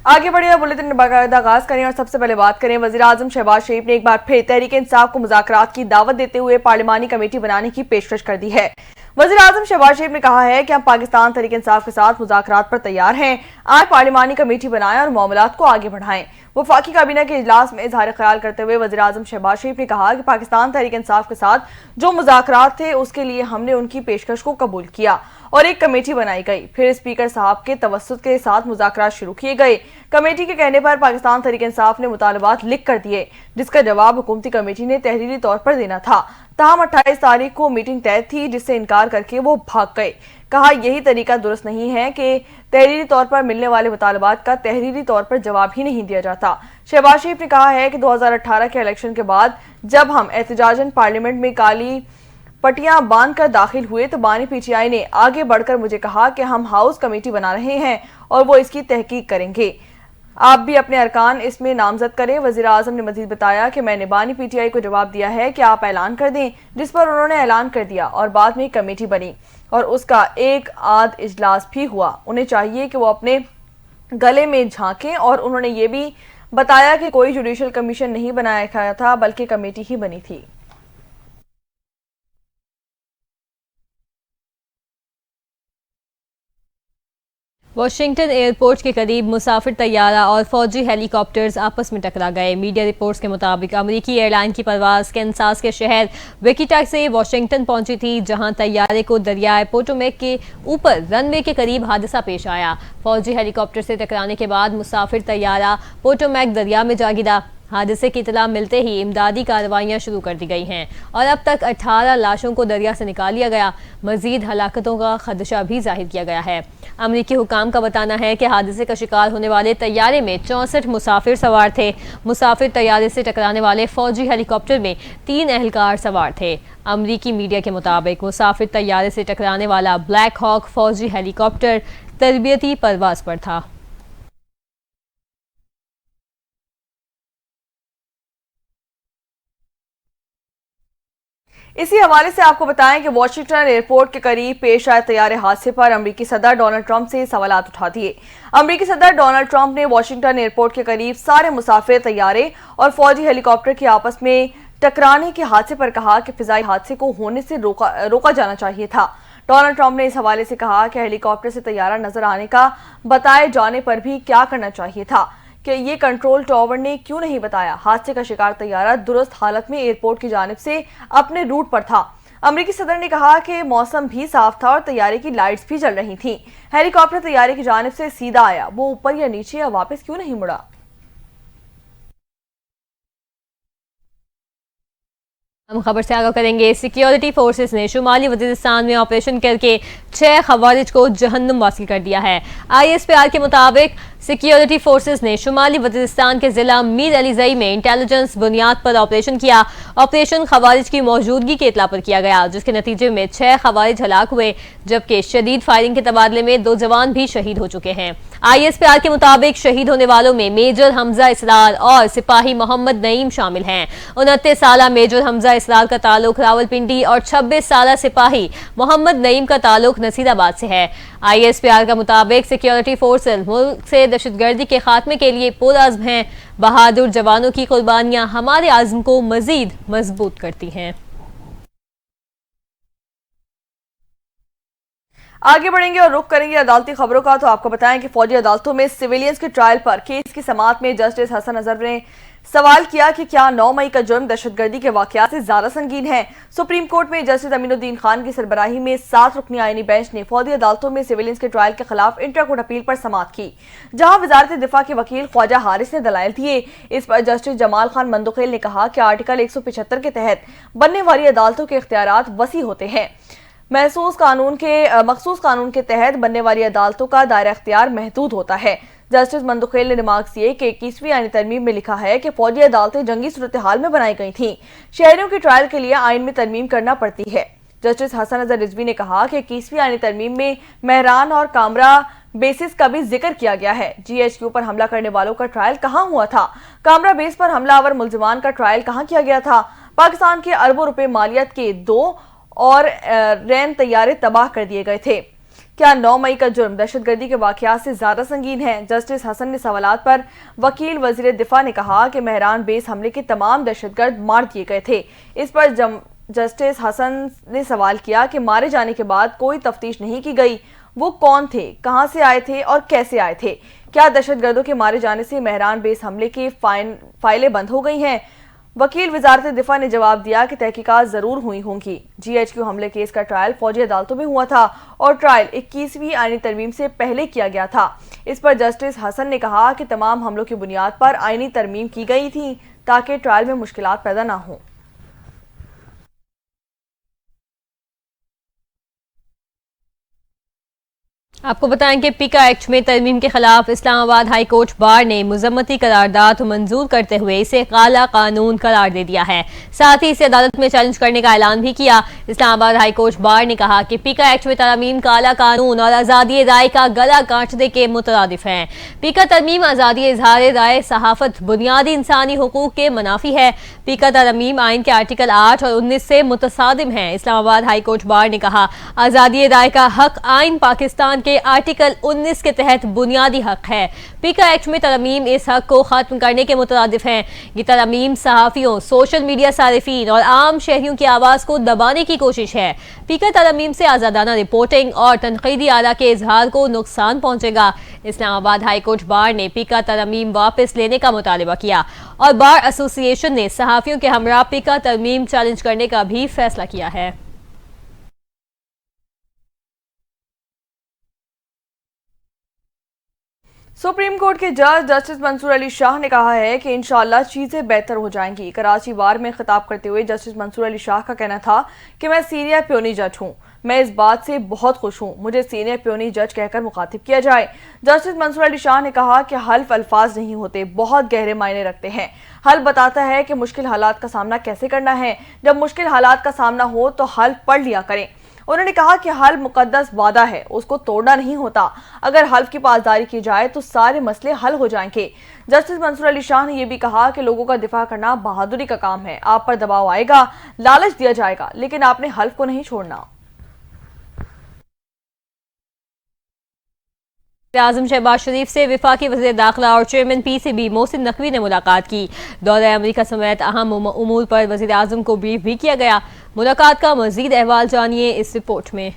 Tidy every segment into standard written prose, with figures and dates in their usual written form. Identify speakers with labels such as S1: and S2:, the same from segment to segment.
S1: आगे बढ़े बुलेटिन में बाकायदा आगाज करें और सबसे पहले बात करें। वज़ीर-ए-आज़म शहबाज शरीफ ने एक बार फिर तहरीक-ए-इंसाफ को मुज़ाकरात की दावत देते हुए पार्लिमानी कमेटी बनाने की पेशकश कर दी है। वज़ीर-ए-आज़म शहबाज शरीफ ने कहा है कि हम पाकिस्तान तहरीक-ए-इंसाफ के साथ मुज़ाकरात पर तैयार हैं। आज पार्लिमानी कमेटी बनाएं और मामलात को आगे बढ़ाएं। वफाकी काबीना के इजलास में इजहार ख्याल करते हुए वज़ीर-ए-आज़म शहबाज शरीफ ने कहा कि पाकिस्तान तहरीक-ए-इंसाफ के साथ जो मुज़ाकरात थे उसके लिए हमने उनकी पेशकश को कबूल किया और एक कमेटी बनाई गई। फिर स्पीकर साहब के तवस्सुत के साथ मुज़ाकरात शुरू किए गए। कमेटी के कहने पर पाकिस्तान तहरीक-ए-इंसाफ ने मुतालबात लिख कर दिए, जिसका जवाब हुकूमती कमेटी ने तहरीरी तौर पर देना था। ताहम 28 तारीख को मीटिंग तय थी, जिससे इनकार करके वो भाग गए। कहा यही तरीका दुरुस्त नहीं है कि तहरीरी तौर पर मिलने वाले मुतालबात का तहरीरी तौर पर जवाब ही नहीं दिया जाता। शहबाज शरीफ ने कहा है कि 2018 के इलेक्शन के बाद जब हम एहतजाजन पार्लियामेंट में काली पटियां बांध कर दाखिल हुए तो बानी पीटीआई ने आगे बढ़कर मुझे कहा कि हम हाउस कमेटी बना रहे हैं और वो इसकी तहकीक करेंगे, आप भी अपने अरकान इसमें नामजद करें। वज़ीर-ए-आज़म ने मजीद बताया कि मैंने बानी पीटीआई को जवाब दिया है कि आप ऐलान कर दें, जिस पर उन्होंने ऐलान कर दिया और बाद में कमेटी बनी और उसका एक आध इजलास भी हुआ। उन्हें चाहिए कि वो अपने गले में झांकें और उन्होंने ये भी बताया कि कोई जुडिशल कमीशन नहीं बनाया गया था बल्कि कमेटी ही बनी थी।
S2: वाशिंगटन एयरपोर्ट के करीब मुसाफिर तैयारा और फौजी हेलीकॉप्टर्स आपस में टकरा गए। मीडिया रिपोर्ट्स के मुताबिक अमेरिकी एयरलाइन की परवाज कैनसास के शहर विकिटा से वाशिंगटन पहुंची थी, जहां तैयारे को दरियाए पोटोमैक के ऊपर रनवे के करीब हादसा पेश आया। फौजी हेलीकॉप्टर से टकराने के बाद मुसाफिर तैयारा पोटोमैक दरिया में जा गिरा। हादसे की इतला मिलते ही इमदादी कार्रवाइयां शुरू कर दी गई हैं और अब तक 18 लाशों को दरिया से निकाल लिया गया। मजीद हलाकतों का खदशा भी जाहिर किया गया है। अमरीकी हुकाम का बताना है कि हादसे का शिकार होने वाले तैयारे में 64 मुसाफिर सवार थे। मुसाफिर तैयारे से टकराने वाले फौजी हेलीकॉप्टर में 3 एहलकार सवार थे। अमरीकी मीडिया के मुताबिक मुसाफिर तैयारे से टकराने वाला ब्लैक हॉक फौजी हेलीकॉप्टर तरबियती परवाज पर था।
S1: इसी हवाले से आपको बताएं कि वाशिंगटन एयरपोर्ट के करीब पेश आए तैयारे हादसे पर अमेरिकी सदर डोनाल्ड ट्रंप से सवालात उठा दिए। अमेरिकी सदर डोनाल्ड ट्रंप ने वाशिंगटन एयरपोर्ट के करीब सारे मुसाफिर तैयारे और फौजी हेलीकॉप्टर के आपस में टकराने के हादसे पर कहा कि फिजाई हादसे को होने से रोका जाना चाहिए था। डोनाल्ड ट्रंप ने इस हवाले से कहा कि हेलीकॉप्टर से तैयारा नजर आने का बताए जाने पर भी क्या करना चाहिए था कि ये कंट्रोल टावर ने क्यों नहीं बताया। हादसे का शिकार तैयारा दुरुस्त हालत में एयरपोर्ट की जानिब से अपने रूट पर था। अमेरिकी सदर ने कहा कि मौसम भी साफ था और तैयारे की लाइट्स भी जल रही थी। हेलीकॉप्टर तैयारे की जानिब से सीधा आया, वो ऊपर या नीचे या वापस क्यों नहीं मुड़ा।
S2: हम खबर से आगाह करेंगे। सिक्योरिटी फोर्सेस ने शुमाली वजीरिस्तान में ऑपरेशन करके 6 खवारिज को जहन्नुम वासिल कर दिया है। ISPR के मुताबिक सिक्योरिटी फोर्सेस ने शुमाली वजीरिस्तान के जिला मीर अलीजई में इंटेलिजेंस बुनियाद पर ऑपरेशन किया। ऑपरेशन खवारिज की मौजूदगी के इतला पर किया गया, जिसके नतीजे में 6 खवारिज हलाक हुए, जबकि शदीद फायरिंग के तबादले में 2 जवान भी शहीद हो चुके हैं। ISPR के मुताबिक शहीद होने वालों में मेजर हमजा इसरार और सिपाही मोहम्मद नईम शामिल हैं। 29 साला मेजर हमजा इसरार का ताल्लुक रावलपिंडी और 26 साला सिपाही मोहम्मद नईम का ताल्लुक नसीराबाद से है। ISPR का मुताबिक सिक्योरिटी फोर्सेस मुल्क से दहशतगर्दी के खात्मे के लिए पुरअज़्म हैं। बहादुर जवानों की कुर्बानियां हमारे आज़म को मजीद मजबूत करती हैं।
S1: आगे बढ़ेंगे और रुख करेंगे अदालती खबरों का। तो आपको बताएं कि फौजी अदालतों में सिविलियंस के ट्रायल पर केस की समाअत में जस्टिस हसन अजहर ने सवाल किया कि क्या 9 मई का जुर्म दहशतगर्दी के वाकयात से ज्यादा संगीन है। सुप्रीम कोर्ट में जस्टिस अमीनुद्दीन खान की सरबराही में 7 रुकनी आईनी बेंच ने फौजी अदालतों में सिविलियंस के ट्रायल के खिलाफ इंटर कोर्ट अपील पर समाअत की, जहां वजारत दिफा के वकील ख्वाजा हारिस ने दलाइल दिए। इस पर जस्टिस जमाल खान मंदुखेल ने कहा कि आर्टिकल 175 के तहत बनने वाली अदालतों के इख्तियारात वसी होते हैं। मखसूस कानून के तहत बनने वाली अदालतों का दायरा इख्तियार महदूद होता है। जस्टिस मंदुखेल ने रिमार्क्स दिए कि 21वीं आईनी तरमीम में लिखा है कि फौजी अदालतें जंगी सूरत हाल में बनाई गई थीं। शहरियों के ट्रायल के लिए आइन में तरमीम करना पड़ती है। जस्टिस हसन अजहर रिजवी ने कहा कि 21वीं आईनी तरमीम में मेहरान और कामरा बेसिस का भी जिक्र किया गया है। GHQ पर हमला करने वालों का ट्रायल कहाँ हुआ था? कामरा बेस पर हमलावर मुलजिमान का ट्रायल कहाँ किया गया था? पाकिस्तान के अरबों रुपए मालियत के 2 और रैन तैयारे तबाह कर दिए गए थे। क्या 9 मई का जुर्म दहशतगर्दी के वाकयात से ज्यादा संगीन है? जस्टिस हसन ने सवालात पर वकील वजीर दिफा ने कहा कि मेहरान बेस हमले के तमाम दहशतगर्द मार दिए गए थे। इस पर जस्टिस हसन ने सवाल किया कि मारे जाने के बाद कोई तफ्तीश नहीं की गई, वो कौन थे, कहां से आए थे और कैसे आए थे? क्या दहशतगर्दों के मारे जाने से मेहरान बेस हमले की फाइलें बंद हो गई हैं? वकील वजारत दिफा ने जवाब दिया कि तहकीकात जरूर हुई होंगी। GHQ हमले केस का ट्रायल फौजी अदालतों में हुआ था और ट्रायल 21वीं आईनी तरमीम से पहले किया गया था। इस पर जस्टिस हसन ने कहा कि तमाम हमलों की बुनियाद पर आईनी तरमीम की गई थी ताकि ट्रायल में मुश्किलात पैदा ना हों।
S2: आपको बताएं कि पिका एक्ट में तरमीम के खिलाफ इस्लामाबाद हाई कोर्ट बार ने मुजम्मती करारदाद मंजूर करते हुए इसे काला कानून करार दे दिया है। साथ ही इसे अदालत में चैलेंज करने का ऐलान भी किया। इस्लामाबाद हाई कोर्ट बार ने कहा कि पिका एक्ट में तरमीम काला कानून और आज़ादी राय का गला काटने के मुतरादिफ हैं। पिका तरमीम आज़ादी इजहार राय, सहाफत, बुनियादी इंसानी हुकूक के मुनाफी है। पिका तरमीम आइन के आर्टिकल 8 और 19 से मुतसादिम है। इस्लामाबाद हाई कोर्ट बार ने कहा आज़ादी राय का हक आइन पाकिस्तान के आर्टिकल 19 के तहत बुनियादी हक है। पिका एक्ट में तरमीम इस हक को खत्म करने के मुतरादिफ हैं। ये तरमीम सहाफियों, सोशल मीडिया सारिफीन और आम शहरियों की आवाज को दबाने की कोशिश है। पिका तरमीम से आजादाना रिपोर्टिंग और तनकीदी आला के इजहार को नुकसान पहुंचेगा। इस्लामाबाद हाई कोर्ट बार ने पिका तरमीम वापस लेने का मुतालबा किया और बार एसोसिएशन ने सहाफियों के हमरा पिका तरमीम चैलेंज करने का भी फैसला किया है।
S1: सुप्रीम कोर्ट के जज जस्टिस मंसूर अली शाह ने कहा है कि इंशाअल्लाह चीजें बेहतर हो जाएंगी। कराची बार में खिताब करते हुए जस्टिस मंसूर अली शाह का कहना था कि मैं सीनियर प्योनी जज हूं, मैं इस बात से बहुत खुश हूं, मुझे सीनियर प्योनी जज कहकर मुखातिब किया जाए। जस्टिस मंसूर अली शाह ने कहा कि हल्फ अल्फाज नहीं होते, बहुत गहरे मायने रखते हैं। हल बताता है कि मुश्किल हालात का सामना कैसे करना है। जब मुश्किल हालात का सामना हो तो हल्फ पढ़ लिया करें। उन्होंने कहा कि हल्फ मुकद्दस वादा है, उसको तोड़ना नहीं होता। अगर हल्फ की पासदारी की जाए तो सारे मसले हल हो जाएंगे। जस्टिस मंसूर अली शाह ने यह भी कहा कि लोगों का दिफा करना बहादुरी का काम है। आप पर दबाव आएगा, लालच दिया जाएगा, लेकिन आपने हल्फ को नहीं छोड़ना।
S2: आजम शहबाज शरीफ से वफाकी वज़ीर दाखिला और चेयरमैन PCB मोहसिन नकवी ने मुलाकात की। दौरे अमरीका समेत अहम उमूर पर वज़ीर आज़म को ब्रीफ भी किया गया। मुलाकात का मज़ीद अहवाल जानिए इस रिपोर्ट में।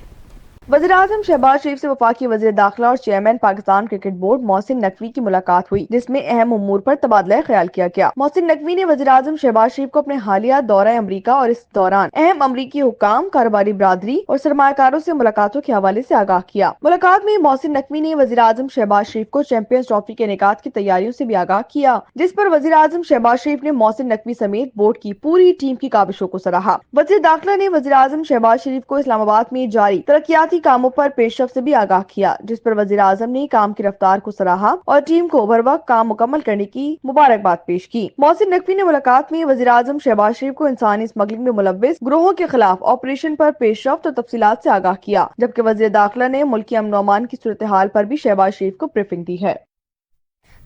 S1: वज़ीर आज़म शहबाज शरीफ से वफाकी वज़ीर दाखिला और chairman Pakistan cricket board Mohsin Naqvi की मुलाकात हुई, जिसमें अहम उमूर पर तबादला ख्याल किया गया। मोहसिन नकवी ने वज़ीर आज़म शहबाज शरीफ को अपने हालिया दौरा अमरीका और इस दौरान अहम अमरीकी हुक्काम, कारोबारी बरादरी और सरमायाकारों से मुलाकातों के हवाले से आगाह किया। मुलाकात में मोहसिन नकवी ने वज़ीर आज़म शहबाज शरीफ को चैंपियंस ट्रॉफी के इनेकाद की तैयारियों से भी आगाह किया, जिस पर वज़ीर आज़म शहबाज शरीफ ने मोहसिन नकवी समेत बोर्ड की पूरी टीम की काबिशों को सराहा। वज़ीर दाखिला ने वज़ीर आज़म शहबाज शरीफ को इस्लामाबाद में जारी तरक्याती कामों पर पेशरफ्त से भी आगाह किया, जिस पर वज़ीर आज़म ने काम की रफ्तार को सराहा और टीम को बर वक्त काम मुकम्मल करने की मुबारकबाद पेश की। मोहसिन नकवी ने मुलाकात में वज़ीर आज़म शहबाज शरीफ को इंसानी स्मगलिंग में मुलव्विस गिरोहों के खिलाफ ऑपरेशन पर पेशरफ्त और तफसीलात से आगाह किया, जबकि वज़ीर दाखिला ने मुल्की अमन अमान की सूरत हाल पर भी शहबाज शरीफ को ब्रीफिंग दी है।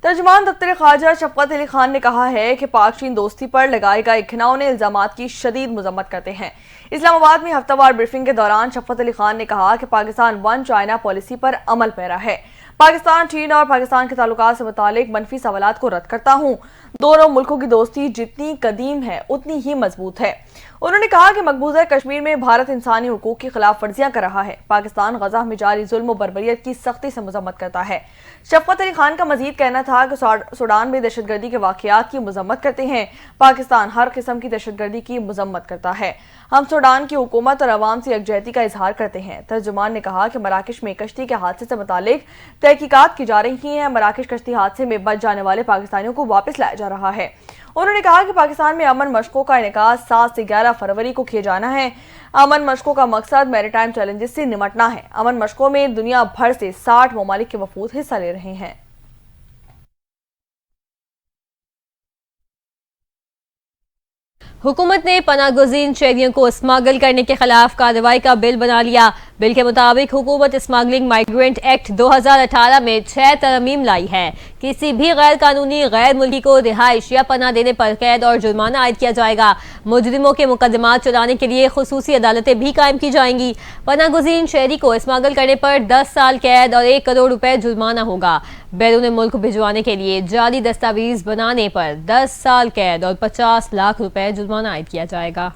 S1: तर्जुमान दफ्तर ख्वाजा शफकत अली खान ने कहा है कि पाक चीन दोस्ती पर लगाए गए घिनौने इल्जामात की शदीद मजम्मत करते हैं। इस्लामाबाद में हफ्तावार ब्रीफिंग के दौरान शफकत अली खान ने कहा कि पाकिस्तान वन चाइना पॉलिसी पर अमल पैरा है। पाकिस्तान चीन और पाकिस्तान के ताल्लुकात से मुतालिक मनफी सवालात को रद्द करता हूँ। दोनों मुल्कों की दोस्ती जितनी कदीम है उतनी ही मजबूत है। उन्होंने कहा कि मकबूजा कश्मीर में भारत इंसानी हुकूक की खिलाफ वर्जियां कर रहा है। पाकिस्तान गजा में जारी जुल्म और बर्बरियत की सख्ती से मजम्मत करता है। शफकत अली खान का मजीद कहना था कि सूडान में दहशतगर्दी के वाकयात की मजम्मत करते हैं। पाकिस्तान हर किस्म की दहशतगर्दी की मजम्मत करता है। हम सूडान की हुकूमत और अवाम से यकजहती का इजहार करते हैं। तर्जुमान ने कहा कि मराकश में कश्ती के हादसे से मुतालिक तहकीकात की जा रही हैं। मराकश कश्ती हादसे में बच जाने वाले पाकिस्तानियों को वापस लाया जा रहा है। उन्होंने कहा कि पाकिस्तान में अमन मशकों का इनेकाद 7 से 11 फरवरी को किया जाना है। अमन मशकों का मकसद मैरीटाइम चैलेंजेस से निमटना है। अमन मशकों में दुनिया भर से 60 ममालिक के वफूद हिस्सा ले रहे हैं।
S2: हुकूमत ने पनागुज़ीन शहरियों को स्मगल करने के खिलाफ कार्रवाई का बिल बना लिया। बिल के मुताबिक हुकूमत स्मगलिंग माइग्रेंट एक्ट 2018 में 6 तरमीम लाई है। किसी भी गैर कानूनी गैर मुल्की को रिहाइश या पनाह देने पर कैद और जुर्माना आयद किया जाएगा। मुजरिमों के मुकदमात चलाने के लिए खुसूसी अदालतें भी कायम की जाएंगी। पनागुज़ीन शहरी को स्मगल करने पर 10 साल कैद और 1 करोड़ रुपए जुर्माना होगा। बैरून मुल्क भिजवाने के लिए जाली दस्तावेज बनाने पर 10 साल कैद और 50 लाख रुपए जुर्माना आयद किया जाएगा।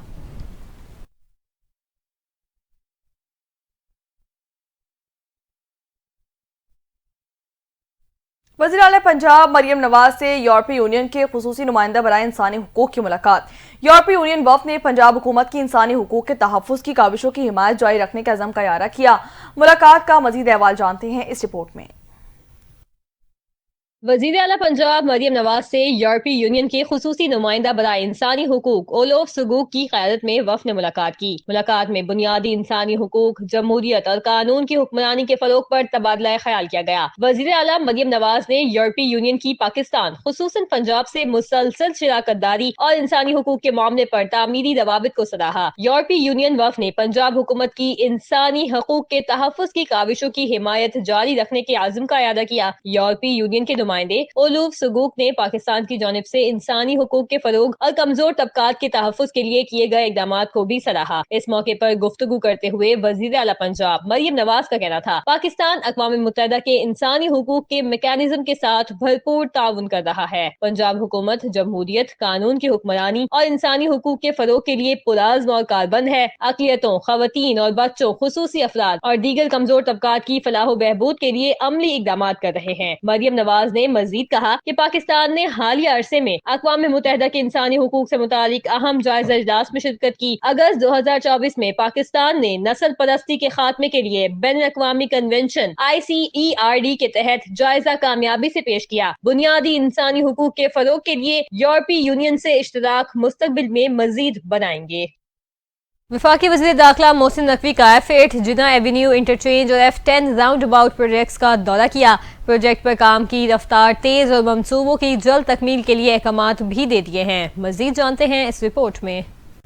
S1: वज़ीर आला पंजाब मरियम नवाज से यूरोपीय यूनियन के खुसूसी नुमाइंदा बराए इंसानी हुकूक की मुलाकात। यूरोपीय यूनियन वफ़द ने पंजाब हुकूमत की इंसानी हुकूक के तहफ़्फ़ुज़ की काविशों की हिमायत जारी रखने का अज़्म का इयारा किया। मुलाकात का मज़ीद अहवाल जानते हैं इस रिपोर्ट में।
S2: वज़ीर आला पंजाब मरियम नवाज से यूरोपीय यूनियन के खुसूसी नुमाइंदा बराए इंसानी हुकूक ओलोफ सुगूक की क़यादत में वफ़द ने मुलाकात की। मुलाकात में बुनियादी इंसानी हुकूक, जमहूरियत और कानून की हुक्मरानी के फ़रोग़ पर तबादला ख्याल किया गया। वज़ीर आला मरियम नवाज ने यूरोपीय यूनियन की पाकिस्तान खुसूसन पंजाब से मुसलसल शिराकतदारी और इंसानी हुकूक के मामले पर तामीरी रवाबित को सराहा। यूरोपीय यूनियन वफ़द ने पंजाब हुकूमत की इंसानी हुकूक के तहफ़्फ़ुज़ की काविशों की हिमायत जारी रखने के आज़म का इयादा किया। यूरोपीय यूनियन के ओलूफ सुगूक ने पाकिस्तान की जानिब से इंसानी हुकूक के फरोग और कमजोर तबकात के तहफ़्फ़ुज़ के लिए किए गए इक़दामात को भी सराहा। इस मौके पर गुफ्तगू करते हुए वज़ीर आला पंजाब मरियम नवाज का कहना था, पाकिस्तान अक़वाम मुत्तहिदा के इंसानी हुकूक के मैकेनिज्म के साथ भरपूर ताउन कर रहा है। पंजाब हुकूमत जमहूरियत, कानून की हुक्मरानी और इंसानी हुकूक के फरोग के लिए पुराज़्म और कारबंद है। अक़लियतों, ख़वातीन और बच्चों, खुसूसी अफराद और दीगर कमजोर तबकात की फलाह बहबूद के लिए अमली इक़दामात कर रहे हैं। मरियम नवाज ने मज़ीद कहा कि पाकिस्तान ने हालिया अरसे में अक़वाम मुत्तहिदा के इंसानी हुकूक से मुतालिक अहम जायजा इजलास में शिरकत की। अगस्त 2024 में पाकिस्तान ने नस्ल परस्ती के खात्मे के लिए बैनुल-अक़वामी कन्वेंशन ICERD के तहत जायजा कामयाबी से पेश किया। बुनियादी इंसानी हुकूक के फरोग के लिए यूरोपीय यूनियन से इश्तराक मुस्तक़बिल में मजीद बनाएंगे। वफाकी वज़ीर दाखिला मोहसिन नकवी का F8 जिना एवेन्यू इंटरचेंज और F10 राउंड अबाउट प्रोजेक्ट्स का दौरा किया। प्रोजेक्ट पर काम की रफ्तार तेज और मंसूबों की जल्द तकमील के लिए अहकामात भी दे दिए हैं। मजीद जानते हैं इस रिपोर्ट में।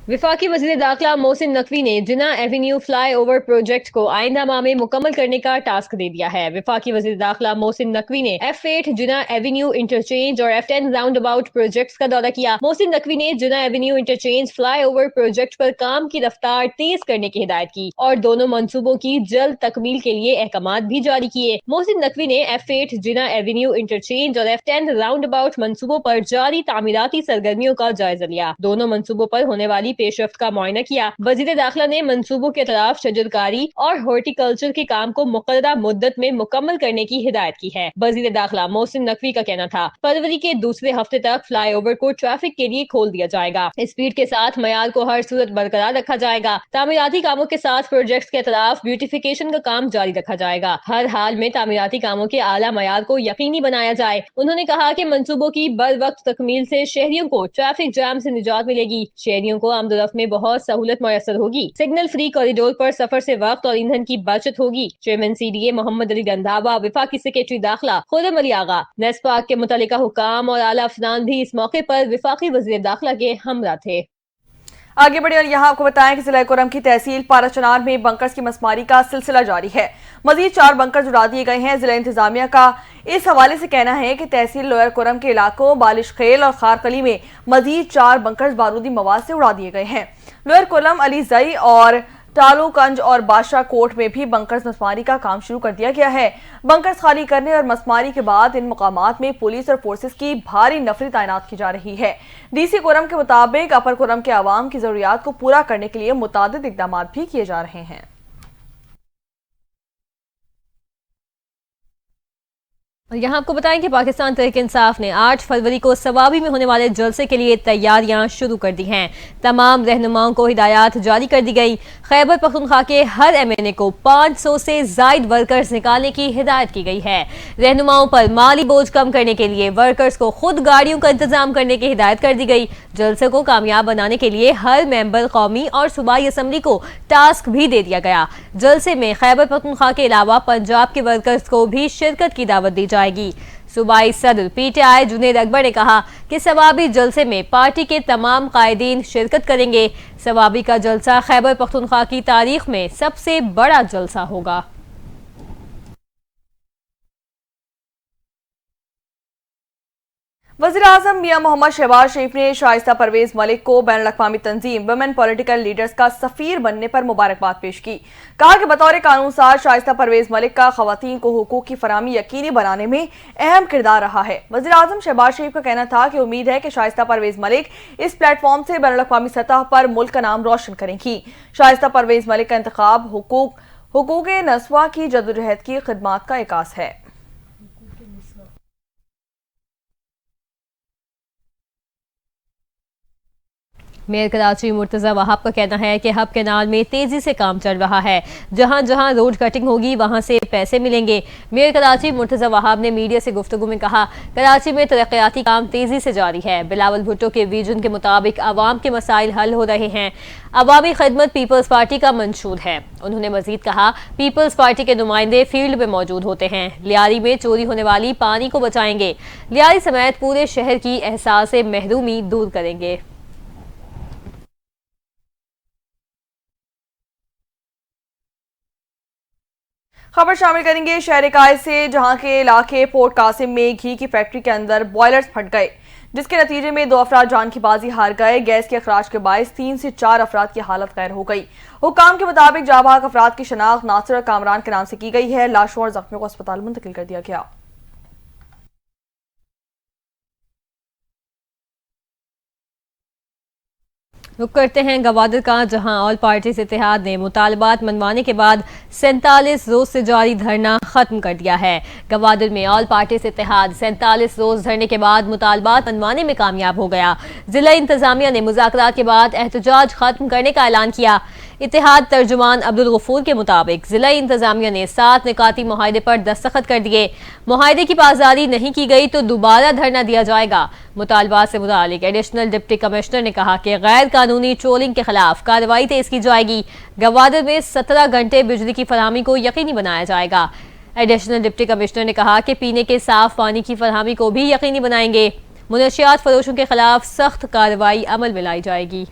S2: विफाकी वज़ीर दाखिला मोहसिन नकवी ने Jinnah Avenue fly over project को आइंदा माह में मुकम्मल करने का टास्क दे दिया है। विफाकी वज़ीर दाखिला मोहसिन नकवी ने F8 जिना एवेन्यू इंटरचेंज और F10 राउंड अबाउट प्रोजेक्ट्स का दौरा किया। मोहसिन नकवी ने Jinnah avenue interchange flyover project पर काम की रफ्तार तेज करने की हिदायत की और दोनों मंसूबों की जल्द तकमील के लिए अहकामात भी जारी किए। मोहसिन नकवी ने F8 जिना एवेन्यू इंटरचेंज और F10 राउंड अबाउट मंसूबों पर जारी तामीराती सरगर्मियों का जायजा लिया। दोनों मंसूबों पर होने वाली पेशरफ्त का मुआयना किया। वज़ीर दाखिला ने मंसूबों के खिलाफ शजरकारी और हॉर्टिकल्चर के काम को मुक़र्ररा मुद्दत में मुकम्मल करने की हिदायत की है। वज़ीर दाखिला मोहसिन नकवी का कहना था, फरवरी के दूसरे हफ्ते तक फ्लाई ओवर को ट्रैफिक के लिए खोल दिया जाएगा। स्पीड के साथ मयार को हर सूरत बरकरार रखा जाएगा। तामीराती कामों के साथ प्रोजेक्ट के खिलाफ ब्यूटिफिकेशन का काम जारी रखा जाएगा। हर हाल में तामीराती कामों के आला मयार को यकीनी बनाया जाए। उन्होंने कहा कि मंसूबों की बर वक्त तकमील से शहरियों को ट्रैफिक जैम से निजात मिलेगी। शहरियों को आमदोरफ्त में बहुत सहूलत मुयसर होगी। सिग्नल फ्री कॉरिडोर पर सफर से वक्त और ईंधन की बचत होगी। चेयरमैन CDA मोहम्मद अली रंधावा, विफाकी सेक्रेटरी दाखिला खुर्रम अली आगा, नेस्पाक के मुतल्लिका हुकाम और आला अफसरान भी इस मौके पर विफाकी वज़ीर दाखिला के हमरा थे।
S1: आगे बढ़े और यहाँ आपको बताएं कि जिला कोरम की तहसील पाराचनार में बंकर्स की मसमारी का सिलसिला जारी है। मजीद 4 बंकर्स उड़ा दिए गए हैं। जिला इंतजामिया का इस हवाले से कहना है कि तहसील लोअर कोरम के इलाकों बालिश खेल और खारकली में मजीद 4 बंकर्स बारूदी मवाद से उड़ा दिए गए हैं। लोअर कोरम, अलीजई और टालूकंज और बादशाह कोट में भी बंकर्स मसमारी का काम शुरू कर दिया गया है। बंकर्स खाली करने और मसमारी के बाद इन मुकामात में पुलिस और फोर्सेस की भारी नफरी तैनात की जा रही है। DC कोरम के मुताबिक अपर कोरम के आवाम की जरूरियात को पूरा करने के लिए मुतादिद इकदाम भी किए जा रहे हैं।
S2: और यहाँ आपको बताएं कि पाकिस्तान तहरीक इंसाफ ने 8 फरवरी को सवाबी में होने वाले जलसे के लिए तैयारियां शुरू कर दी हैं। तमाम रहनुमाओं को हिदायत जारी कर दी गई। खैबर पख्तूनख्वा के हर MNA को 500 से जायद वर्कर्स निकालने की हिदायत की गई है। रहनुमाओं पर माली बोझ कम करने के लिए वर्कर्स को खुद गाड़ियों का इंतजाम करने की हिदायत कर दी गई। जलसे को कामयाब बनाने के लिए हर मेंबर कौमी और सूबाई असम्बली को टास्क भी दे दिया गया। जलसे में खैबर पख्तूनख्वा के अलावा पंजाब के वर्कर्स को भी शिरकत की दावत दी जाएगी। सूबाई सदर पीटीआई जुनेद अकबर ने कहा कि सवाबी जलसे में पार्टी के तमाम कायदीन शिरकत करेंगे। सवाबी का जलसा खैबर पख्तूनख्वा की तारीख में सबसे बड़ा जलसा होगा।
S1: वज़ीर-ए-आज़म मियां मोहम्मद शहबाज शरीफ ने शाइस्ता परवेज मलिक को बैनुल-अक़वामी तंजीम वुमेन पॉलिटिकल लीडर्स का सफ़ीर बनने पर मुबारकबाद पेश की। कहा कि बतौर कानून साज शाइस्ता परवेज मलिक का ख़वातीन को हुकूक की फराहमी यकीनी बनाने में अहम किरदार रहा है। वज़ीर-ए-आज़म शहबाज शरीफ का कहना था कि उम्मीद है कि शाइस्ता परवेज मलिक इस प्लेटफॉर्म से बैनुल-अक़वामी सतह पर मुल्क का नाम रोशन करेंगी। शाइस्ता परवेज मलिक का इंतखाब हुकूक नस्वा की जदोजहद की खिदमात का इकास है।
S2: मेयर कराची मुर्तजा वहाब का कहना है कि हब कैनाल में तेजी से काम चल रहा है। जहां जहां रोड कटिंग होगी वहां से पैसे मिलेंगे। मेयर कराची मुर्तजा वहाब ने मीडिया से गुफ्तगू में कहा, कराची में तरक्याती काम तेजी से जारी है। बिलावल भुट्टो के विजन के मुताबिक आवाम के मसाइल हल हो रहे हैं। अवामी खिदमत पीपल्स पार्टी का मंशूर है। उन्होंने मजीद कहा, पीपल्स पार्टी के नुमाइंदे फील्ड में मौजूद होते हैं। लियारी में चोरी होने वाली पानी को बचाएंगे। लियारी समेत पूरे शहर की एहसास महरूमी दूर करेंगे।
S1: खबर शामिल करेंगे शहर काय से, जहां के इलाके पोर्ट कासिम में घी की फैक्ट्री के अंदर बॉयलर्स फट गए, जिसके नतीजे में 2 अफराद जान की बाजी हार गए। गैस के अखराज के बायस 3 से 4 अफराद की हालत गैर हो गई। हुकाम के मुताबिक जाबाक अफराद की शनाख्त नासिर कामरान के नाम से की गई है। लाशों और जख्मियों को अस्पताल मुंतकिल कर दिया गया।
S2: रुक करते हैं गवादर का, जहां ऑल पार्टीज इत्तेहाद ने मुतालबात मनवाने के बाद 47 रोज से जारी धरना खत्म कर दिया है। गवादर में ऑल पार्टीज इत्तेहाद 47 रोज धरने के बाद मुतालबात मनवाने में कामयाब हो गया। जिला इंतजामिया ने मुज़ाकरात के बाद एहतजाज खत्म करने का ऐलान किया। इत्तेहाद तर्जुमान अब्दुल गफूर के मुताबिक जिला इंतजामिया ने 7 निकाती मुआहदे पर दस्तखत कर दिए। मुआहदे की पासदारी नहीं की गई तो दोबारा धरना दिया जाएगा। मुतालबात से मुतालिक एडिशनल डिप्टी कमिश्नर ने कहा कि गैर कानूनी ट्रोलिंग के खिलाफ कार्रवाई तेज की जाएगी। गवादर में 17 घंटे बिजली की फरहमी को यकीनी बनाया जाएगा। एडिशनल डिप्टी कमिश्नर ने कहा कि पीने के साफ पानी की फरहमी को भी यकीनी बनाएंगे। मुनशियात फरोशों के खिलाफ सख्त कार्रवाई अमल में लाई जाएगी।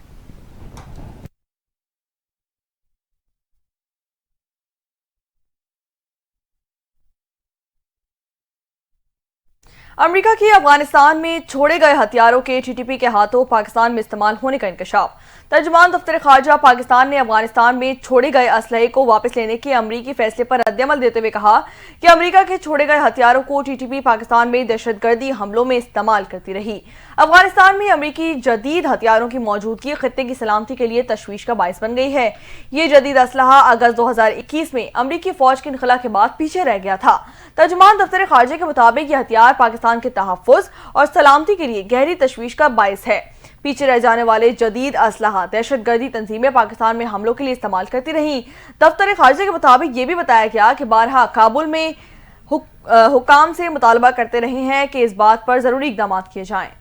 S1: अमेरिका की अफगानिस्तान में छोड़े गए हथियारों के टीटीपी के हाथों पाकिस्तान में इस्तेमाल होने का इंकशाफ। तर्जुमान दफ्तर खारजा पाकिस्तान ने अफगानिस्तान में छोड़े गए असलहे को वापस लेने के अमरीकी फैसले पर रद्दअमल देते हुए कहा कि अमेरिका के छोड़े गए हथियारों को टीटीपी पाकिस्तान में दहशतगर्दी हमलों में इस्तेमाल करती रही। अफगानिस्तान में अमेरिकी जदीद हथियारों की मौजूदगी खित्ते की सलामती के लिए तशवीश का बायस बन गई है। ये जदीद असलहा अगस्त 2021 में अमेरिकी फौज के इनखला के बाद पीछे रह गया था। तर्जुमान दफ्तर खारजा के मुताबिक ये हथियार पाकिस्तान के तहफ़्फ़ुज़ और सलामती के लिए गहरी तशवीश का बायस है। पीछे रह जाने वाले जदीद असलहा दहशतगर्दी तंजीमें पाकिस्तान में हमलों के लिए इस्तेमाल करती रहीं। दफ्तर खारजा के मुताबिक ये भी बताया गया कि बारहा काबुल में हुकाम से मुतालबा करते रहे हैं कि इस बात पर जरूरी इकदाम किए जाएं।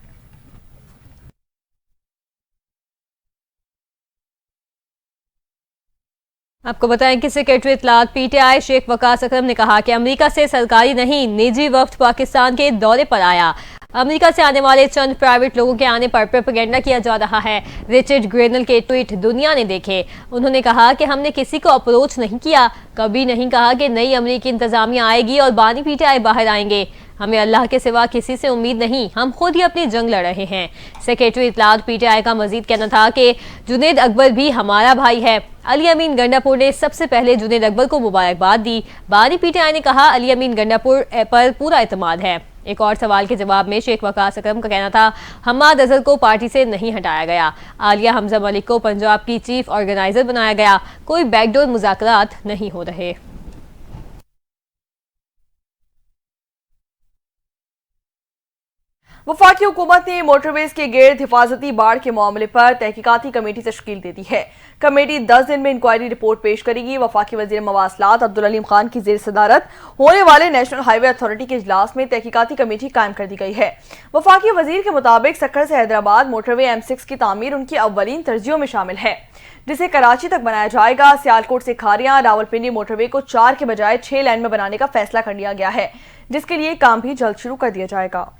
S2: आपको बताएं कि सेक्रेटरी इत्तलात पीटीआई शेख वकास अकरम ने कहा कि अमेरिका से सरकारी नहीं निजी वफ्द पाकिस्तान के दौरे पर आया। अमेरिका से आने वाले चंद प्राइवेट लोगों के आने पर प्रोपेगेंडा किया जा रहा है। रिचर्ड ग्रेनल के ट्वीट दुनिया ने देखे। उन्होंने कहा कि हमने किसी को अप्रोच नहीं किया, कभी नहीं कहा कि नई अमेरिकी इंतजामिया आएगी और बानी पीटीआई बाहर आएंगे। हमें अल्लाह के सिवा किसी से उम्मीद नहीं, हम खुद ही अपनी जंग लड़ रहे हैं। सेक्रेटरी इत्तलात पीटीआई का मजीद कहना था कि जुनेद अकबर भी हमारा भाई है। अली अमीन गंडापुर ने सबसे पहले जुनेद अकबर को मुबारकबाद दी। बानी पीटीआई ने कहा अली अमीन गंडापुर पर पूरा एतमाद है। एक और सवाल के जवाब में शेख वकास अकरम का कहना था हम्माद अजहर को पार्टी से नहीं हटाया गया। आलिया हमजा मलिक को पंजाब की चीफ ऑर्गेनाइजर बनाया गया। कोई बैकडोर मुज़ाकरात नहीं हो रहे।
S1: वफाकी हुकूमत ने मोटरवेज के गिर्द हिफाजती बाड़ के मामले पर तहकीकाती कमेटी तश्कील दे दी है। कमेटी 10 दिन में इंक्वायरी रिपोर्ट पेश करेगी। वफाकी वजीर मवासलात अब्दुल अलीम खान की जेर सदारत होने वाले नेशनल हाईवे अथॉरिटी के इजलास में तहकीकाती कमेटी कायम कर दी गई है। वफाकी वजीर के मुताबिक सक्कर से हैदराबाद मोटरवे M6 की तामीर उनकी अव्वलीन तरजीहों में शामिल है, जिसे कराची तक बनाया जाएगा। सियालकोट से खारियां रावलपिंडी मोटरवे को 4 के बजाय 6 लेन में बनाने का फैसला कर लिया गया है, जिसके लिए काम भी जल्द शुरू कर दिया जाएगा।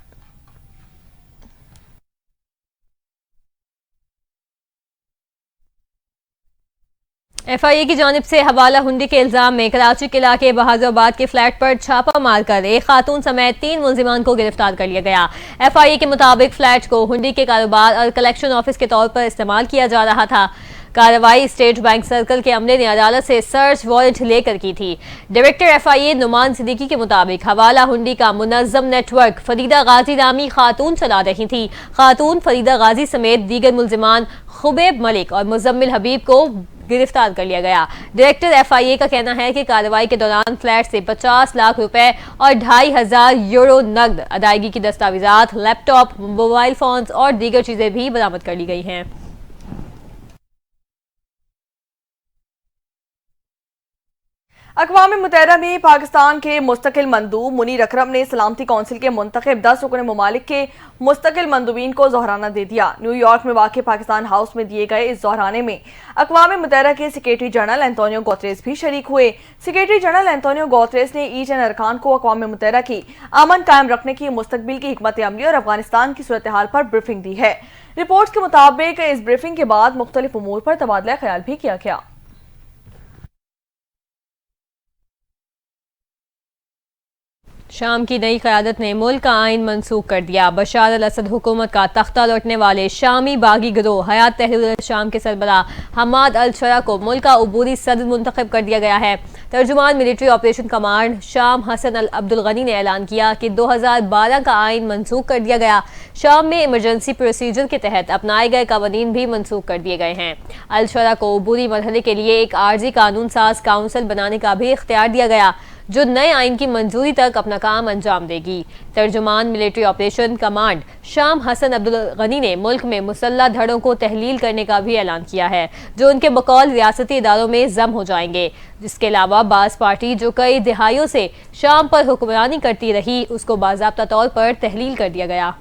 S2: FIA की जानिब से हवाला हुंडी के इल्जाम में कराची के इलाके बहादुराबाद के फ्लैट पर छापा मारकर एक खातून समेत 3 मुलजिमान को गिरफ्तार कर लिया गया। FIA के मुताबिक फ्लैट को हुंडी के कारोबार और कलेक्शन ऑफिस के तौर पर इस्तेमाल किया जा रहा था। कार्रवाई स्टेट बैंक सर्कल के अमले ने अदालत से सर्च वारंट लेकर की थी। डायरेक्टर FIA नुमान सिद्दीकी के मुताबिक हवाला हुंडी का मुनज़्ज़म नेटवर्क फरीदा गाजी नामी खातून चला रही थी। खातून फरीदा गाजी समेत दीगर मुलजिमान खुबैब मलिक और मुजम्मिल हबीब को गिरफ्तार कर लिया गया। डायरेक्टर FIA का कहना है कि कार्रवाई के दौरान फ्लैट से 50 लाख रुपए और 2500 यूरो नकद अदायगी की दस्तावेजात, लैपटॉप, मोबाइल फोन्स और दीगर चीजें भी बरामद कर ली गई हैं।
S1: अक़वाम मुत्तहिदा में पाकिस्तान के मुस्तकिल मंदूब मुनीर अकरम ने सलामती कौंसिल के मुंतखब 10 रुकन ममालिक के मुस्तकिल मंदूबीन को ज़ोहराना दे दिया। न्यूयॉर्क में वाक़ पाकिस्तान हाउस में दिए गए इस ज़ोहराने में अक़वाम मुत्तहिदा के सेक्रेटरी जनरल एंटोनियो गुतेरेस भी शरीक हुए। सेक्रेटरी जनरल एंटोनियो गुतेरेस ने ईच एन अरकान को अक़वाम मुत्तहिदा की अमन कायम रखने की मुस्तकबिल की हिकमत अमली और अफगानिस्तान की सूरत हाल पर ब्रीफिंग दी है। रिपोर्ट्स के मुताबिक इस ब्रीफिंग के बाद मुख्तलिफ उमूर पर तबादला ख्याल भी किया गया।
S2: शाम की नई क़यादत ने मुल्क का आइन मनसूख कर दिया। बशार अल असद हुकूमत का तख्ता लौटने वाले शामी बागी गिरोह हयात तहरीर शाम के सरबराह हमाद अल शरा को मुल्क का उबूरी सदर मुंतखब कर दिया गया है। तर्जुमान मिलिट्री ऑपरेशन कमांड शाम हसन अल अब्दुल गनी ने ऐलान किया कि 2012 का आइन मनसूख कर दिया गया। शाम में इमरजेंसी प्रोसीजर के तहत अपनाए गए कवानीन भी मनसूख कर दिए गए हैं। अल शरा को उबूरी मरहले के लिए एक आर्जी कानून साज काउंसिल बनाने का भी इख्तियार दिया गया, जो नए आइन की मंजूरी तक अपना काम अंजाम देगी। तर्जुमान मिलिट्री ऑपरेशन कमांड शाम हसन अब्दुल गनी ने मुल्क में मुसल्लह धड़ों को तहलील करने का भी ऐलान किया है, जो उनके बकौल रियासती इदारों में जम हो जाएंगे। इसके अलावा बास पार्टी जो कई दिहाइयों से शाम पर हुक्मरानी करती रही, उसको बाज़ाब्ता तौर पर तहलील कर दिया गया।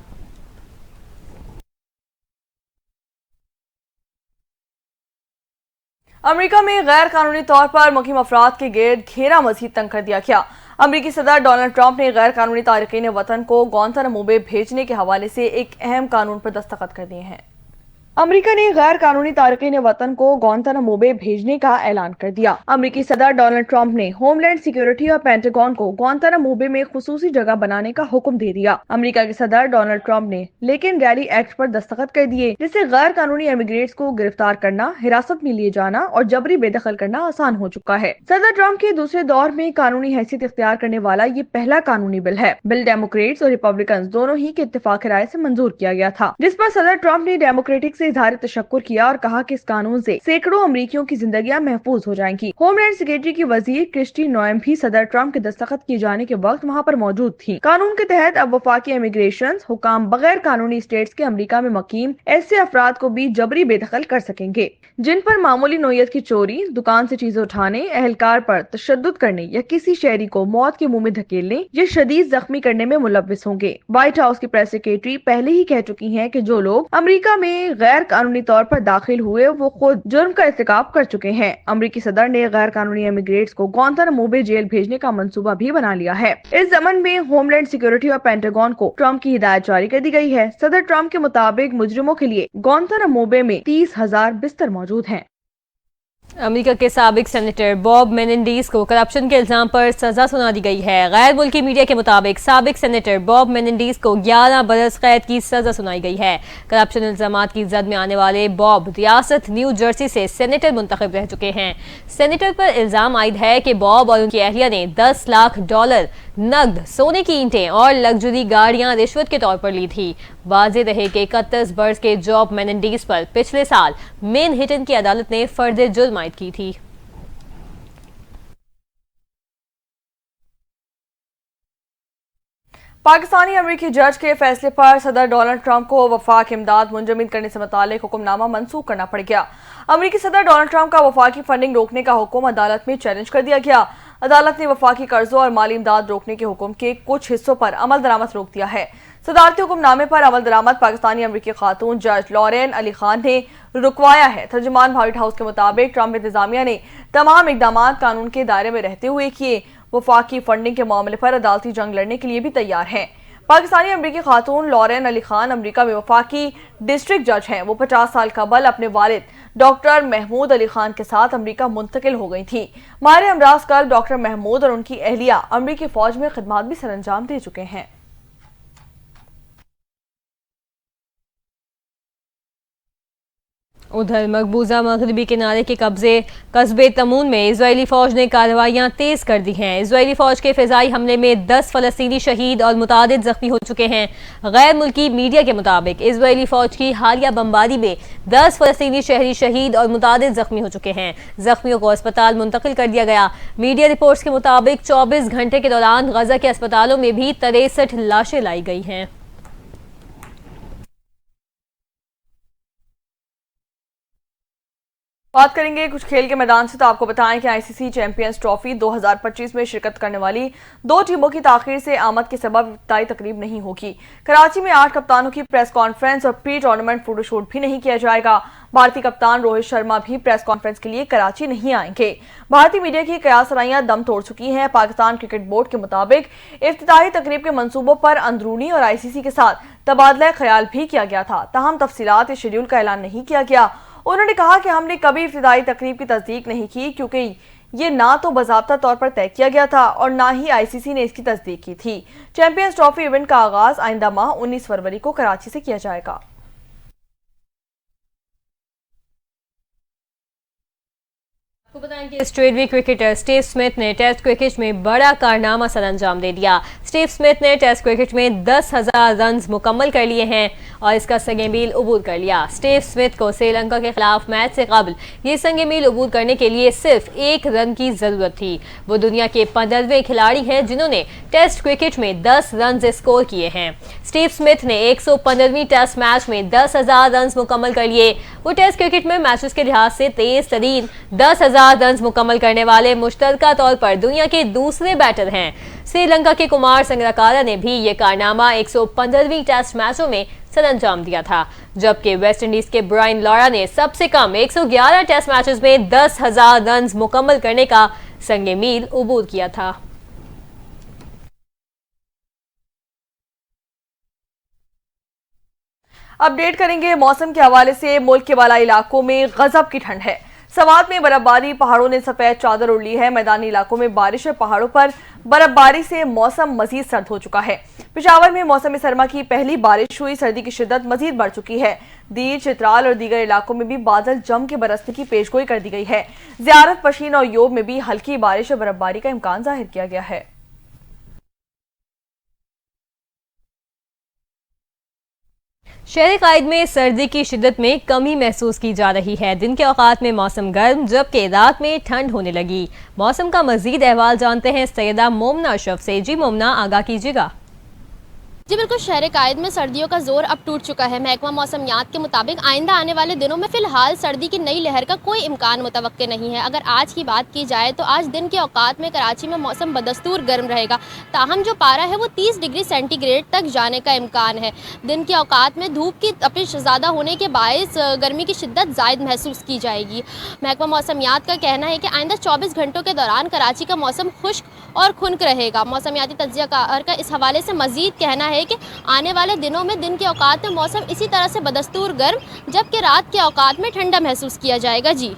S1: अमेरिका में गैर कानूनी तौर पर मुकीम अफराद के गिर्द घेरा मजीद तंग कर दिया गया। अमेरिकी सदर डोनाल्ड ट्रंप ने गैर कानूनी तारिकीन वतन को गुआंतानामो बे भेजने के हवाले से एक अहम कानून पर दस्तखत कर दिए हैं। अमेरिका ने गैर कानूनी तारिकीन वतन को गुआंतानामो बे भेजने का ऐलान कर दिया। अमेरिकी सदर डोनाल्ड ट्रंप ने होमलैंड सिक्योरिटी और पेंटागन को गुआंतानामो बे में खुसूसी जगह बनाने का हुक्म दे दिया। अमेरिका के सदर डोनाल्ड ट्रंप ने लेकिन गैरी एक्ट पर दस्तखत कर दिए, जिससे गैर कानूनी इमिग्रेट्स को गिरफ्तार करना, हिरासत में लिए जाना और जबरी बेदखल करना आसान हो चुका है। सदर ट्रंप के दूसरे दौर में कानूनी हैसियत इख्तियार करने वाला ये पहला कानूनी बिल है। बिल डेमोक्रेट्स और रिपब्लिकन दोनों ही के इत्तेफाक राय से मंजूर किया गया था, जिस पर सदर ट्रंप ने डेमोक्रेटिक इजहार तशक्कुर किया और कहा कि इस कानून से सैकड़ों अमरीकियों की जिंदगियां महफूज हो जाएंगी। होमलैंड सिक्योरिटी की वजीर क्रिस्टी नोएम भी सदर ट्रंप के दस्तखत किए जाने के वक्त वहां पर मौजूद थी। कानून के तहत अब वफाकी इमिग्रेशन हुकाम बगैर कानूनी स्टेट्स के अमरीका में मकीम ऐसे अफराद को भी जबरी बेदखल कर सकेंगे, जिन पर मामूली नोयत की चोरी, दुकान से चीजें उठाने, अहलकार पर तशद्दुद करने या किसी शहरी को मौत के मुंह में धकेलने या शदीद जख्मी करने में मुलव्विस होंगे। व्हाइट हाउस की प्रेस सेक्रेटरी पहले ही कह चुकी हैं कि जो लोग अमेरिका में गैर कानूनी तौर पर दाखिल हुए वो खुद जुर्म का इर्तिकाब कर चुके हैं। अमेरिकी सदर ने गैर कानूनी इमिग्रेट्स को गुआंतानामो बे जेल भेजने का मंसूबा भी बना लिया है। इस जमन में होमलैंड सिक्योरिटी और पेंटागन को ट्रंप की हिदायत जारी कर दी गई है। सदर ट्रंप के मुताबिक मुजरिमों के लिए गुआंतानामो बे में 30,000 बिस्तर मौजूद हैं।
S2: अमेरिका के साबिक सेनेटर बॉब मेनेंडीज को करप्शन के इल्जाम पर सजा सुना दी गई है। गैर मुल्की मीडिया के मुताबिक साबिक सेनेटर बॉब मेनेंडीज को 11 बरस कैद की सजा सुनाई गई है। करप्शन इल्जामात की जद में आने वाले बॉब रियासत न्यू जर्सी से सेनेटर मुंतखब रह चुके हैं। सेनेटर पर इल्जाम आयद है कि बॉब और उनकी अहलिया ने $10 लाख नकद, सोने की ईंटें और लग्जरी गाड़ियां रिश्वत के तौर पर ली थी। वाज़े रहे कि 31 बरस के जॉब मेनेंडीज पर पिछले साल मैनहट्टन की अदालत ने फर्द जुर्म आयद की थी।
S1: पाकिस्तानी अमेरिकी जज के फैसले पर सदर डोनाल्ड ट्रंप को वफाक इमदाद मुंजमद करने से मुतालिक हुक्मनामा मंसूख करना पड़ गया। अमेरिकी सदर डोनाल्ड ट्रंप का वफाकी फंडिंग रोकने का हुक्म अदालत में चैलेंज कर दिया गया। अदालत ने वफाकी कर्जों और माली इमदाद रोकने के हुक्म के कुछ हिस्सों पर अमल दरामद रोक दिया है। सदारती हुक्मनामे पर अमल दरामद पाकिस्तानी अमेरिकी खातून जज लॉरेन अली खान ने रुकवाया है। तर्जुमान व्हाइट हाउस के मुताबिक ट्रंप इंतजामिया ने तमाम इकदाम कानून के दायरे में रहते हुए किए। वफाकी फंडिंग के मामले पर अदालती जंग लड़ने के लिए भी तैयार हैं। पाकिस्तानी अमेरिकी खातून लॉरेन अली खान अमेरिका में वफाकी डिस्ट्रिक्ट जज हैं। वो 50 साल कबल अपने वालिद डॉक्टर महमूद अली खान के साथ अमेरिका मुंतकिल हो गई थी। माहिर अमराज कल डॉक्टर महमूद और उनकी अहलिया अमेरिकी फौज में खिदमत भी सरअंजाम दे चुके हैं।
S2: उधर मकबूजा मगरबी किनारे के कस्बे तमून में इजरायली फौज ने कार्रवाइयां तेज कर दी हैं। इजरायली फौज के फिजाई हमले में 10 फलस्तीनी शहीद और मुतादिद जख्मी हो चुके हैं। गैर मुल्की मीडिया के मुताबिक इजरायली फौज की हालिया बमबारी में 10 फलस्तीनी शहरी शहीद और मुतादिद जख्मी हो चुके हैं। जख्मियों को अस्पताल मुंतकिल कर दिया गया। मीडिया रिपोर्ट्स के मुताबिक 24 घंटे के दौरान गजा के अस्पतालों में भी 63 लाशें लाई गई हैं।
S1: बात करेंगे कुछ खेल के मैदान से, तो आपको बताएं कि आईसीसी चैंपियंस ट्रॉफी 2025 में शिरकत करने वाली 2 टीमों की ताखीर से आमद के सबब इफ्तारी तकरीब नहीं होगी। कराची में 8 कप्तानों की प्रेस कॉन्फ्रेंस और प्री टूर्नामेंट फोटोशूट भी नहीं किया जाएगा। भारतीय कप्तान रोहित शर्मा भी प्रेस कॉन्फ्रेंस के लिए कराची नहीं आएंगे। भारतीय मीडिया की कयासराइयां दम तोड़ चुकी हैं। पाकिस्तान क्रिकेट बोर्ड के मुताबिक इफ्तिताही तकरीब के मंसूबों पर अंदरूनी और आईसीसी के साथ तबादला ख्याल भी किया गया था। ताहम तफसीलात इस शेड्यूल का ऐलान नहीं किया गया। उन्होंने कहा कि हमने कभी इफ्तिताही तकरीब की तस्दीक नहीं की, क्योंकि ये ना तो बाज़ाब्ता तौर पर तय किया गया था और ना ही आईसीसी ने इसकी तस्दीक की थी। चैंपियंस ट्रॉफी इवेंट का आगाज आइंदा माह 19 फरवरी को कराची से किया जाएगा।
S2: आपको बताएं कि ऑस्ट्रेलियाई क्रिकेटर स्टीव स्मिथ ने टेस्ट क्रिकेट में बड़ा कारनामा सरअंजाम दे दिया। स्टीव स्मिथ ने टेस्ट क्रिकेट में 10,000 रन मुकम्मल कर लिए हैं और इसका संगे मील अबूर कर लिया। स्टीव स्मिथ को श्रीलंका के खिलाफ मैच से कबल ये संगे मील अबूर करने के लिए सिर्फ 1 रन की जरूरत थी। वो दुनिया के 15वें खिलाड़ी हैं जिन्होंने टेस्ट क्रिकेट में 10 रन स्कोर किए हैं। स्टीव स्मिथ ने 115वीं टेस्ट मैच में 10,000 रन मुकम्मल कर लिए। वो टेस्ट क्रिकेट में मैचेस के लिहाज से तेज तरीन 10,000 रन मुकम्मल करने वाले मुश्तरका तौर पर दुनिया के दूसरे बैटर हैं। श्रीलंका के कुमार संगकारा ने भी ये कारनामा 115वीं टेस्ट मैचों में सरअंजाम दिया था, जबकि वेस्ट इंडीज के ब्रायन लारा ने सबसे कम 111 टेस्ट मैचेस में 10,000 रन मुकम्मल करने का संगे मील अबूर किया था।
S1: अपडेट करेंगे मौसम के हवाले से। मुल्क के बालाई इलाकों में गजब की ठंड है। सवात में बर्फबारी, पहाड़ों ने सफेद चादर ओढ़ ली है। मैदानी इलाकों में बारिश और पहाड़ों पर बर्फबारी से मौसम मजीद सर्द हो चुका है। पेशावर में मौसम सरमा की पहली बारिश हुई। सर्दी की शिद्दत मजीद बढ़ चुकी है। दीर, चित्राल और दीगर इलाकों में भी बादल जम के बरसने की पेशगोई कर दी गई है। ज़ियारत, पशीन और योब में भी हल्की बारिश और बर्फबारी का इम्कान जाहिर किया गया है।
S2: शहर कायद में सर्दी की शिद्दत में कमी महसूस की जा रही है। दिन के औकात में मौसम गर्म, जबकि रात में ठंड होने लगी। मौसम का मजीद अहवाल जानते हैं सैयदा मोमना अशरफ से। जी मोमना, आगाह कीजिएगा।
S3: जी बिल्कुल, शहर कायद में सर्दियों का जोर अब टूट चुका है। महकमा मौसमियात के मुताबिक आइंदा आने वाले दिनों में फिलहाल सर्दी की नई लहर का कोई इम्कान मुतवक्के नहीं है। अगर आज की बात की जाए तो आज दिन के औकात में कराची में मौसम बदस्तूर गर्म रहेगा। ताहम जो पारा है वो 30 डिग्री सेंटीग्रेड तक जाने का इम्कान है। दिन के औकात में धूप की तपिश ज़्यादा होने के बायस गर्मी की शिद्दत ज़ायद महसूस की जाएगी। महकमा मौसमियात का कहना है कि आइंदा 24 घंटों के दौरान कराची का मौसम खुश्क और खुनक रहेगा। मौसमियाती तज्ज़ियाकार का इस हवाले से मज़ीद कहना है कि आने वाले दिनों में दिन के औकात में मौसम इसी तरह से बदस्तूर गर्म, जबकि रात के औकात में ठंडा महसूस किया जाएगा। जी,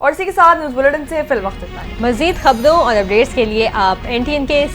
S1: और इसी के साथ न्यूज़ बुलेटिन से फिल वक्त इतना ही।
S2: मज़ीद खबरों और अपडेट्स के लिए आप NTN के